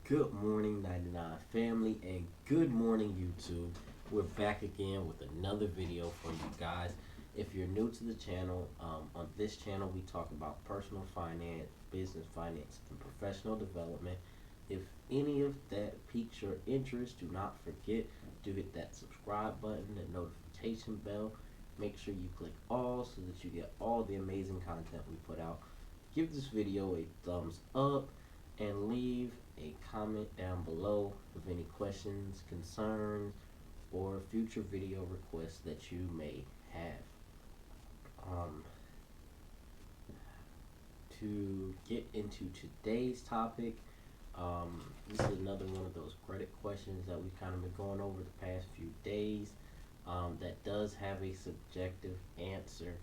Good morning, 99 family, and good morning, YouTube. We're back again with another video for you guys. If you're new to the channel, on this channel, we talk about personal finance, business finance, and professional development. If any of that piques your interest, do not forget to hit that subscribe button and notification bell. Make sure you click all so that you get all the amazing content we put out. Give this video a thumbs up and leave a comment down below with any questions, concerns, or future video requests that you may have. To get into today's topic, this is another one of those credit questions that we've kind of been going over the past few days. That does have a subjective answer.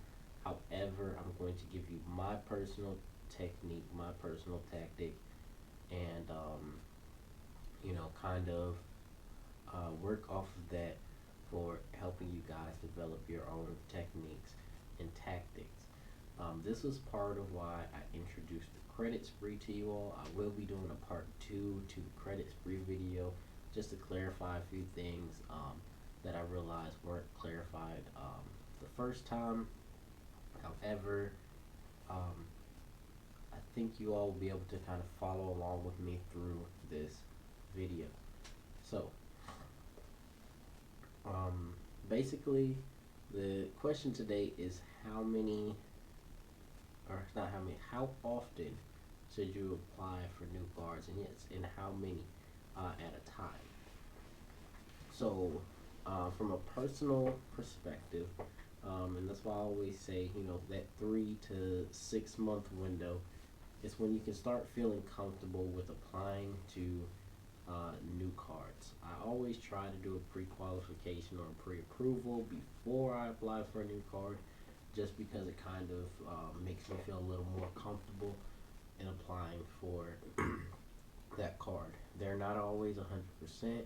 However, I'm going to give you my personal technique, my personal tactic, and kind of work off of that for helping you guys develop your own techniques and tactics. This was part of why I introduced the credit spree to you all. I will be doing a part 2 to the credit spree video just to clarify a few things that I realized weren't clarified the first time. However, I think you all will be able to kind of follow along with me through this video. So, basically, the question today is how many, or not how many, how often should you apply for new cards, and yes, and how many at a time. So, from a personal perspective, and that's why I always say, that 3 to 6 month window is when you can start feeling comfortable with applying to new cards. I always try to do a pre-qualification or a pre-approval before I apply for a new card, just because it kind of makes me feel a little more comfortable in applying for that card. They're not always 100%.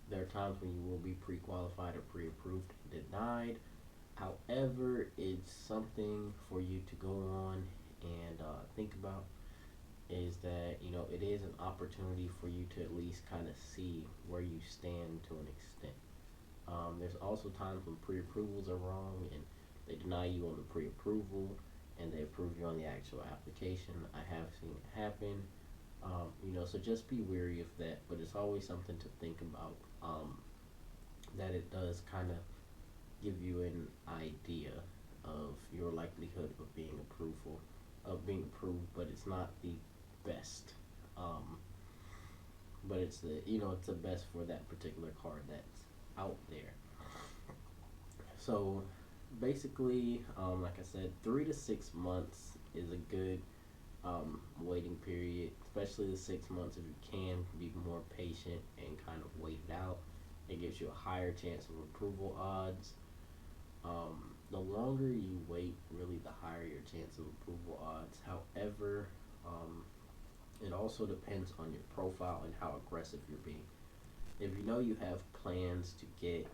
There are times when you will be pre-qualified or pre-approved, denied. However, it's something for you to go on and think about, is that it is an opportunity for you to at least kind of see where you stand to an extent. There's also times when pre-approvals are wrong and they deny you on the pre-approval and they approve you on the actual application. I have seen it happen. So just be wary of that, but it's always something to think about, that it does kind of give you an idea of your likelihood of being approved, but it's not the best. But it's the best for that particular card that's out there. So basically, like I said, 3 to 6 months is a good waiting period, especially the 6 months. If you can be more patient and kind of wait it out, it gives you a higher chance of approval odds. The longer you wait, really, the higher your chance of approval odds. However, it also depends on your profile and how aggressive you're being. If you have plans to get,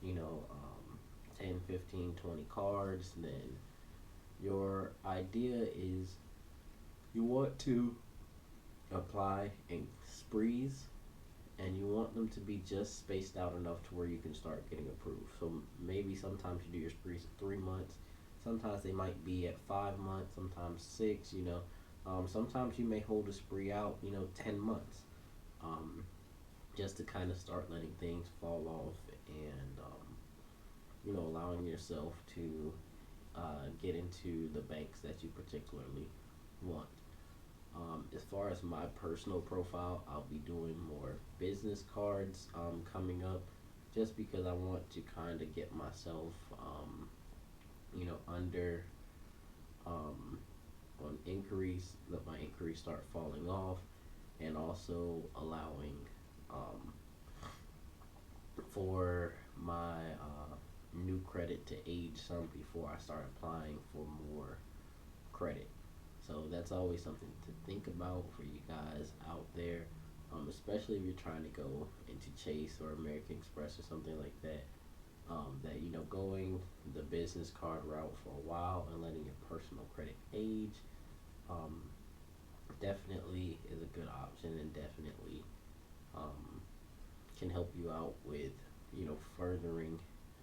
10, 15, 20 cards, then your idea is you want to apply in sprees, and you want them to be just spaced out enough to where you can start getting approved. So maybe sometimes you do your sprees at 3 months, sometimes they might be at 5 months, sometimes 6. Sometimes you may hold a spree out 10 months, just to kind of start letting things fall off and allowing yourself to get into the banks that you particularly want. As far as my personal profile, I'll be doing more business cards coming up, just because I want to kind of get myself under on inquiries, let my inquiries start falling off, and also allowing for my new credit to age some before I start applying for more credit. So that's always something to think about for you guys out there, especially if you're trying to go into Chase or American Express or something like that. Going the business card route for a while and letting your personal credit age definitely is a good option, and definitely can help you out with, furthering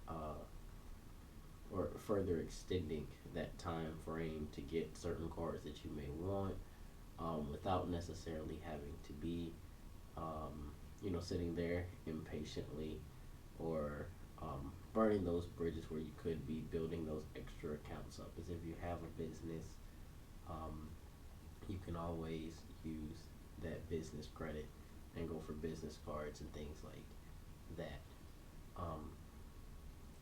uh, or further extending that time frame to get certain cards that you may want, without necessarily having to be, sitting there impatiently, or burning those bridges where you could be building those extra accounts up. As if you have a business, um, you can always use that business credit and go for business cards and things like that. Um,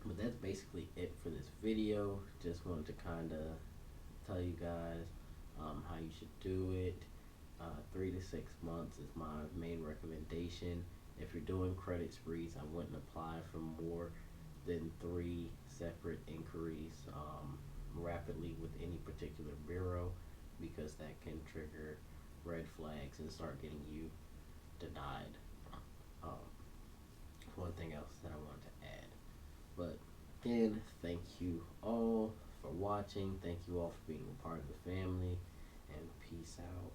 but that's basically it for this video. Just wanted to kind of tell you guys how you should do it. 3 to 6 months is my main recommendation. If you're doing credit sprees, I wouldn't apply for more than 3 separate inquiries rapidly with any particular bureau, because that can trigger red flags and start getting you denied. Um, One thing else that I wanted to add. But again, thank you all for watching. Thank you all for being a part of the family. And peace out.